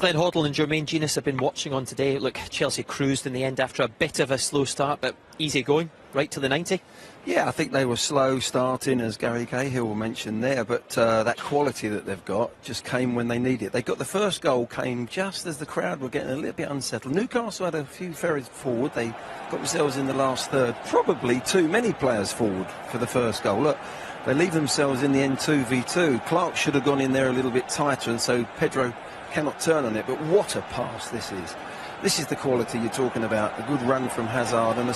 Glenn Hoddle and Jermaine Genius have been watching on today. Look, Chelsea cruised in the end after a bit of a slow start, but easy going, right to the 90. Yeah, I think they were slow starting, as Gary Cahill mentioned there, but that quality that they've got just came when they needed it. They got the first goal came just as the crowd were getting a little bit unsettled. Newcastle had a few ferries forward. They got themselves in the last third. Probably too many players forward for the first goal. Look, they leave themselves in the end 2v2. Clark should have gone in there a little bit tighter, and so Pedro cannot turn on it. But what a pass this is. This is the quality you're talking about. A good run from Hazard and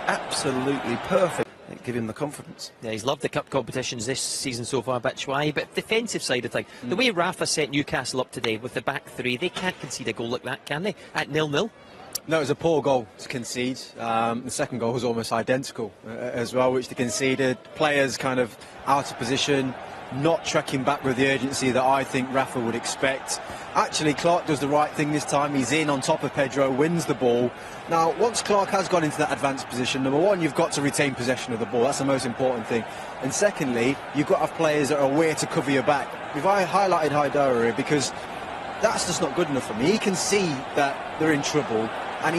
absolutely perfect. Give him the confidence. Yeah, he's loved the cup competitions this season so far, Batshuayi. But defensive side of things, the way Rafa set Newcastle up today with the back three, they can't concede a goal like that, can they? At 0-0. No, it was a poor goal to concede. The second goal was almost identical as well, which they conceded. Players kind of out of position, not tracking back with the urgency that I think Rafa would expect. Actually, Clark does the right thing this time. He's in on top of Pedro, wins the ball. Now, once Clark has gone into that advanced position, number one, you've got to retain possession of the ball. That's the most important thing. And secondly, you've got to have players that are aware to cover your back. We've highlighted Haidara here because that's just not good enough for me. He can see that they're in trouble, and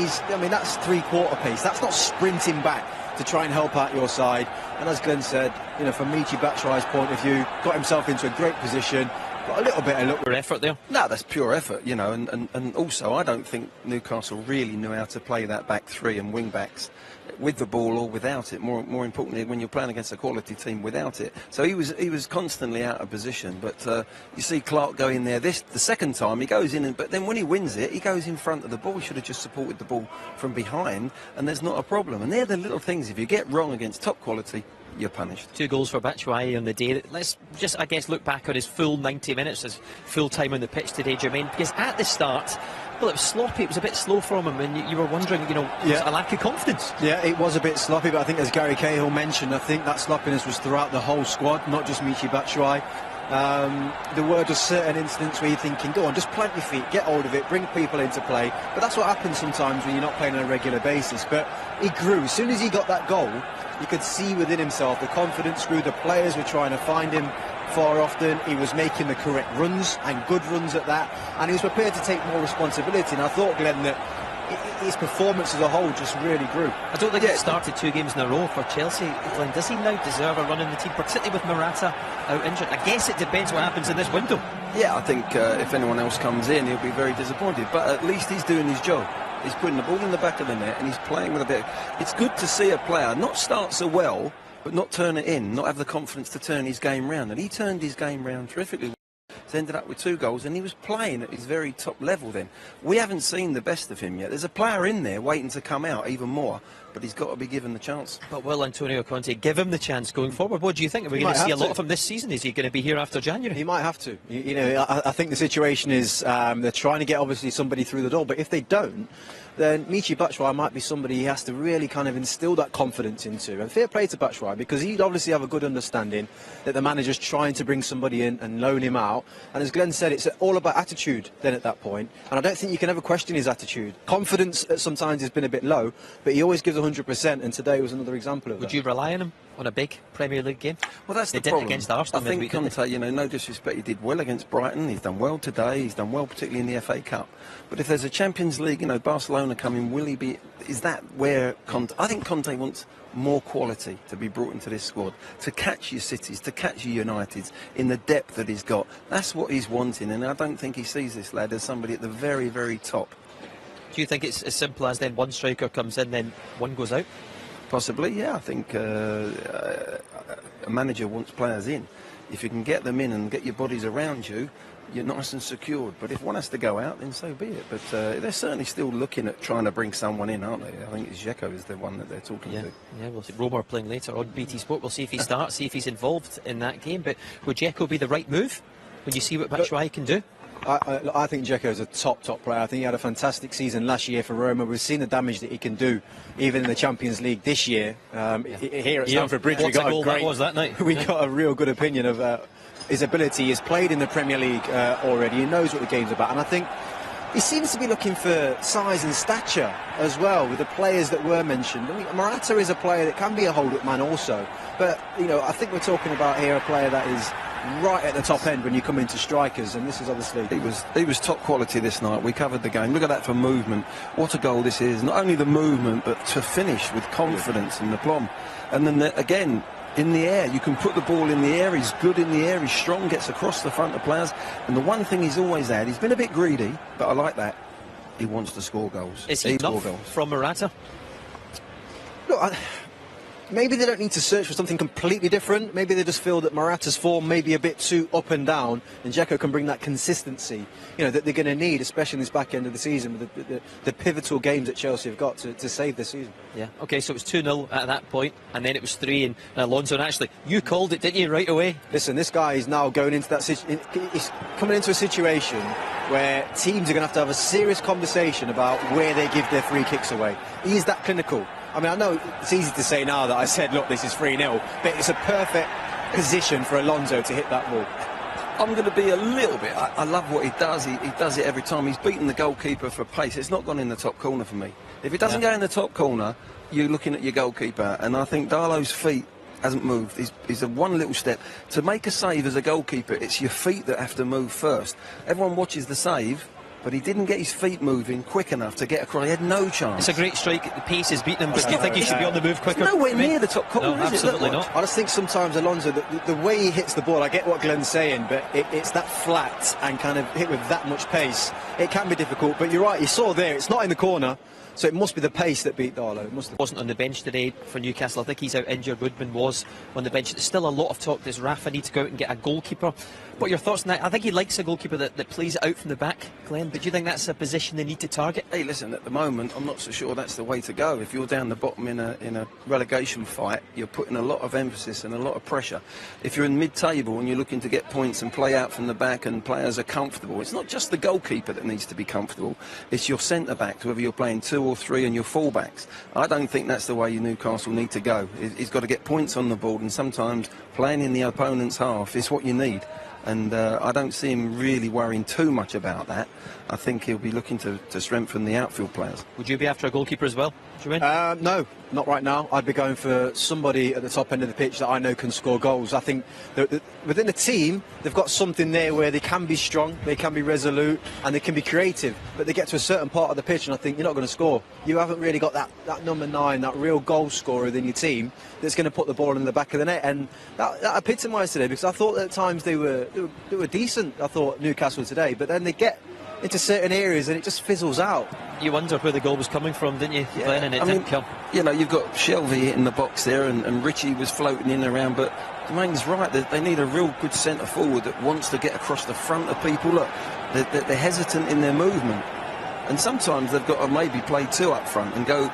that's three-quarter pace. That's not sprinting back to try and help out your side. And as Glenn said, from Michy Batshuayi's point of view, got himself into a great position. Got a little bit of pure effort there. No, that's pure effort, and also I don't think Newcastle really knew how to play that back three and wing backs with the ball or without it. More importantly, when you're playing against a quality team without it. So he was constantly out of position. But you see Clark go in there. The second time he goes in, but then when he wins it, he goes in front of the ball. He should have just supported the ball from behind, and there's not a problem. And they're the little things. If you get wrong against top quality, you're punished. 2 goals for Batshuayi on the day. Let's just, I guess, look back on his full 90 minutes, his full time on the pitch today, Jermaine, because at the start, well, it was sloppy, it was a bit slow from him, and you were wondering, was a lack of confidence. Yeah, it was a bit sloppy, but I think, as Gary Cahill mentioned, I think that sloppiness was throughout the whole squad, not just Michy Batshuayi. There were just certain incidents where you're thinking, go on, just plant your feet, get hold of it, bring people into play. But that's what happens sometimes when you're not playing on a regular basis. But he grew. As soon as he got that goal, you could see within himself the confidence grew. The players were trying to find him far often. He was making the correct runs, and good runs at that. And he was prepared to take more responsibility. And I thought, Glenn, that his performance as a whole just really grew. I don't think it started 2 games in a row for Chelsea. Glenn, does he now deserve a run in the team, particularly with Morata out injured? I guess it depends what happens in this window. Yeah, I think if anyone else comes in, he'll be very disappointed. But at least he's doing his job. He's putting the ball in the back of the net, and he's playing with a bit. It's good to see a player not start so well, but not turn it in, not have the confidence to turn his game round. And he turned his game round terrifically. He's ended up with 2 goals, and he was playing at his very top level then. We haven't seen the best of him yet. There's a player in there waiting to come out even more, but he's got to be given the chance. But will Antonio Conte give him the chance going forward? What do you think? Are we going to see a lot of him this season? Is he going to be here after January? He might have to. I think the situation is they're trying to get obviously somebody through the door, but if they don't, then Michy Batshuayi might be somebody he has to really kind of instill that confidence into. And fair play to Batshuayi, because he'd obviously have a good understanding that the manager's trying to bring somebody in and loan him out. And as Glenn said, it's all about attitude then at that point. And I don't think you can ever question his attitude. Confidence sometimes has been a bit low, but he always gives 100%, and today was another example of that. Would you rely on him on a big Premier League game? Well, that's the problem. Against Arsenal, I think Conte, no disrespect, he did well against Brighton. He's done well today. He's done well, particularly in the FA Cup. But if there's a Champions League, Barcelona coming, will he be? Is that where Conte? I think Conte wants more quality to be brought into this squad, to catch your Cities, to catch your Uniteds in the depth that he's got. That's what he's wanting, and I don't think he sees this lad as somebody at the very, very top. Do you think it's as simple as then one striker comes in, then one goes out? Possibly, yeah. I think a manager wants players in. If you can get them in and get your bodies around you, you're nice and secured. But if one has to go out, then so be it. But they're certainly still looking at trying to bring someone in, aren't they? I think Dzeko is the one that they're talking to. Yeah, we'll see. Roma are playing later on BT Sport. We'll see if he starts, see if he's involved in that game. But would Dzeko be the right move when you see what Batshuayi can do? I think Dzeko is a top player. I think he had a fantastic season last year for Roma. We've seen the damage that he can do, even in the Champions League this year. Here at Stamford Bridge, we got a real good opinion of his ability. He's played in the Premier League already. He knows what the game's about, and I think he seems to be looking for size and stature as well with the players that were mentioned. I mean, Morata is a player that can be a hold-up man also, but I think we're talking about here a player that is right at the top end when you come into strikers, and this is obviously... He was top quality this night. We covered the game. Look at that for movement. What a goal this is. Not only the movement, but to finish with confidence and aplomb. And then, again, in the air, you can put the ball in the air. He's good in the air. He's strong, gets across the front of players. And the one thing he's always had, he's been a bit greedy, but I like that. He wants to score goals. Is he enough from Morata? Look, maybe they don't need to search for something completely different. Maybe they just feel that Morata's form may be a bit too up and down, and Dzeko can bring that consistency, you know, that they're going to need, especially in this back end of the season with the pivotal games that Chelsea have got to save the season. Yeah. Okay, so it was 2-0 at that point, and then it was 3, and Alonso. And actually, you called it, didn't you, right away? Listen, this guy is now going into that he's coming into a situation where teams are going to have a serious conversation about where they give their free kicks away. He's that clinical. I mean, I know it's easy to say now that I said, look, this is 3-0, but it's a perfect position for Alonso to hit that ball. I'm going to be a little bit... I love what he does. He does it every time. He's beaten the goalkeeper for pace. It's not gone in the top corner for me. If it doesn't go in the top corner, you're looking at your goalkeeper. And I think Darlow's feet hasn't moved. He's a one little step. To make a save as a goalkeeper, it's your feet that have to move first. Everyone watches the save, but he didn't get his feet moving quick enough to get across. He had no chance. It's a great strike. The pace is beating him, but do you think he should be on the move quicker? It's nowhere near the top corner, no, absolutely not. I just think sometimes Alonso, the way he hits the ball, I get what Glenn's saying, but it's that flat and kind of hit with that much pace. It can be difficult, but you're right, you saw there, it's not in the corner, so it must be the pace that beat Darlow. Wasn't on the bench today for Newcastle. I think he's out injured. Woodman was on the bench. There's still a lot of talk. Does Rafa need to go out and get a goalkeeper? What are your thoughts on that? I think he likes a goalkeeper that plays it out from the back, Glenn, but do you think that's a position they need to target? Hey, listen, at the moment, I'm not so sure that's the way to go. If you're down the bottom in a relegation fight, you're putting a lot of emphasis and a lot of pressure. If you're in mid-table and you're looking to get points and play out from the back and players are comfortable, it's not just the goalkeeper that needs to be comfortable, it's your centre-backs, whether you're playing 2 or 3 and your full-backs. I don't think that's the way Newcastle need to go. He's got to get points on the board, and sometimes playing in the opponent's half is what you need. And I don't see him really worrying too much about that. I think he'll be looking to strengthen the outfield players. Would you be after a goalkeeper as well, Jermaine? No, not right now. I'd be going for somebody at the top end of the pitch that I know can score goals. I think that within the team, they've got something there where they can be strong, they can be resolute, and they can be creative. But they get to a certain part of the pitch, and I think you're not going to score. You haven't really got that number 9, that real goal scorer within your team that's going to put the ball in the back of the net. And that epitomised today, because I thought at times they were decent. I thought Newcastle today, but then they get into certain areas and it just fizzles out. You wondered where the goal was coming from, didn't you, Glenn? And it didn't come. You know, you've got Shelvey hitting the box there, and Richie was floating in and around, but Jermaine's right. They need a real good centre forward that wants to get across the front of people. Look, they're hesitant in their movement, and sometimes they've got to maybe play 2 up front and go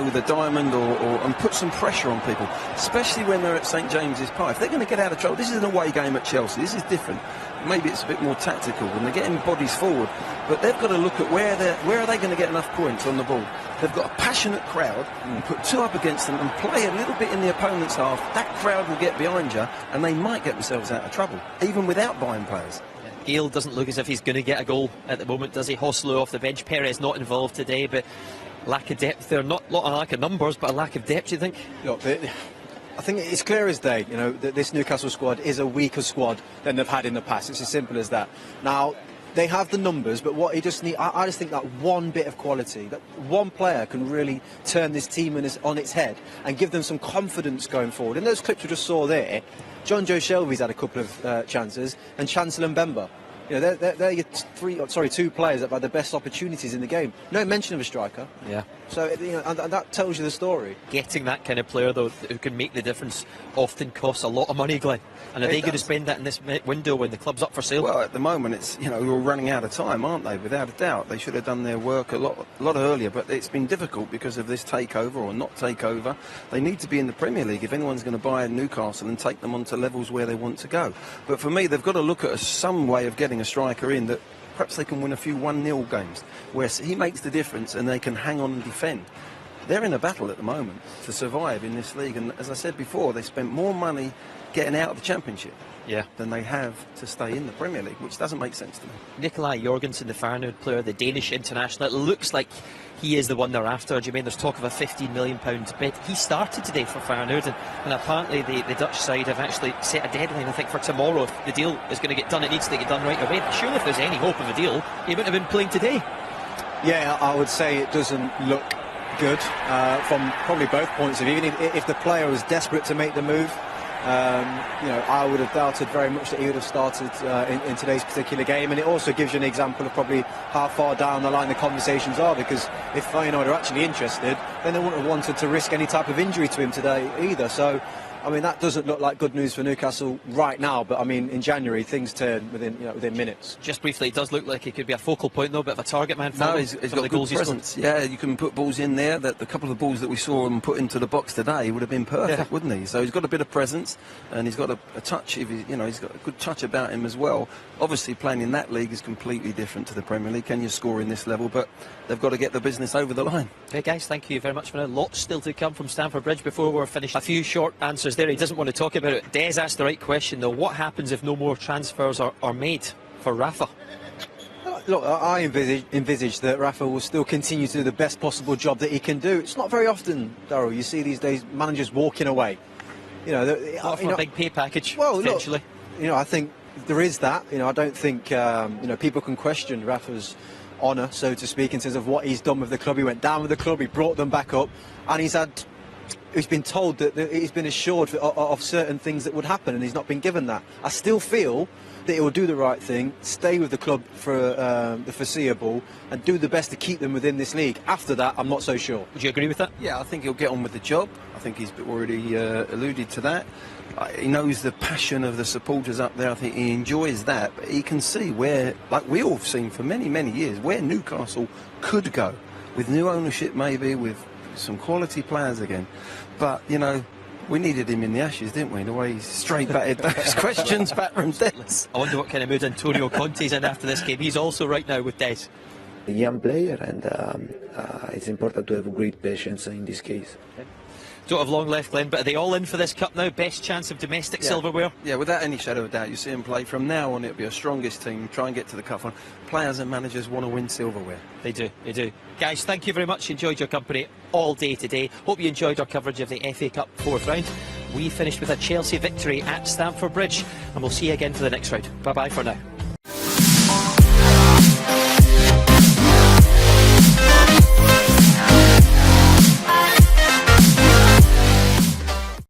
with a diamond and put some pressure on people, especially when they're at St James's Park. If they're going to get out of trouble, this is an away game at Chelsea. This is different. Maybe it's a bit more tactical when they're getting bodies forward, but they've got to look at where are they going to get enough points on the ball. They've got a passionate crowd, and put 2 up against them and play a little bit in the opponent's half. That crowd will get behind you, and they might get themselves out of trouble, even without buying players. Gale doesn't look as if he's going to get a goal at the moment, does he? Hoslu off the bench. Perez not involved today, but lack of depth there. Not a lack of numbers, but a lack of depth, do you think? Look, I think it's clear as day, you know, that this Newcastle squad is a weaker squad than they've had in the past. It's as simple as that. Now, they have the numbers, but what he just needs, I just think that one bit of quality, that one player can really turn this team on its head and give them some confidence going forward. In those clips we just saw there, John Joe Shelvey's had a couple of chances, and Chancellor Mbemba. You know, they're your 2 players that have had the best opportunities in the game. No mention of a striker. Yeah. So, you know, and that tells you the story. Getting that kind of player, though, who can make the difference, often costs a lot of money, Glenn. And are they going to spend that in this window when the club's up for sale? Well, at the moment, it's, you know, we're running out of time, aren't they? Without a doubt. They should have done their work a lot earlier, but it's been difficult because of this takeover or not takeover. They need to be in the Premier League if anyone's going to buy Newcastle and take them onto levels where they want to go. But for me, they've got to look at some way of getting a striker in that perhaps they can win a few 1-0 games where he makes the difference and they can hang on and defend. They're in a battle at the moment to survive in this league, and as I said before, they spent more money getting out of the Championship than they have to stay in the Premier League, which doesn't make sense to me. Nikolai Jorgensen, the Feyenoord player, the Danish international, it looks like he is the one they're after. Jermaine, there's talk of a £15 million bid. He started today for Feyenoord, and apparently the Dutch side have actually set a deadline, I think, for tomorrow. If the deal is going to get done, it needs to get done right away. But surely if there's any hope of a deal, he wouldn't have been playing today. Yeah, I would say it doesn't look good from probably both points of view. Even if the player was desperate to make the move, I would have doubted very much that he would have started in today's particular game. And it also gives you an example of probably how far down the line the conversations are, because if Feyenoord are actually interested, then they wouldn't have wanted to risk any type of injury to him today either. So, I mean, that doesn't look like good news for Newcastle right now, but I mean, in January things turn within minutes. Just briefly, it does look like he could be a focal point, though, a bit of a target man for him. He's got good presence. Yeah, you can put balls in there. That the couple of balls that we saw him put into the box today would have been perfect, wouldn't he? So he's got a bit of presence, and he's got a touch. If he's got a good touch about him as well. Obviously, playing in that league is completely different to the Premier League. Can you score in this level? But they've got to get the business over the line. Hey guys, thank you very much for now. Lots still to come from Stamford Bridge before we're finished. A few short answers there. He doesn't want to talk about it. Des asked the right question though. What happens if no more transfers are made for Rafa? Look, I envisage that Rafa will still continue to do the best possible job that he can do. It's not very often, Darryl, you see these days managers walking away. Not for a big pay package. Well, potentially. Look, I think there is that. I don't think people can question Rafa's honour, so to speak, in terms of what he's done with the club. He went down with the club, he brought them back up, and he's been told that he's been assured of certain things that would happen, and he's not been given that. I still feel that he will do the right thing, stay with the club for the foreseeable, and do the best to keep them within this league. After that, I'm not so sure. Would you agree with that? Yeah, I think he'll get on with the job. I think he's already alluded to that. He knows the passion of the supporters up there. I think he enjoys that. But he can see where, like we all have seen for many, many years, where Newcastle could go. With new ownership, maybe, with some quality players again. But, we needed him in the Ashes, didn't we? The way he straight batted those questions back from Des. I wonder what kind of mood Antonio Conte's in after this game. He's also right now with Des. A young player, and it's important to have great patience in this case. Okay. Don't have long left, Glenn, but are they all in for this cup now? Best chance of domestic silverware? Yeah, without any shadow of doubt. You see them play from now on. It'll be a strongest team. Try and get to the cup final. Players and managers want to win silverware. They do, they do. Guys, thank you very much. Enjoyed your company all day today. Hope you enjoyed our coverage of the FA Cup 4th round. We finished with a Chelsea victory at Stamford Bridge, and we'll see you again for the next round. Bye-bye for now.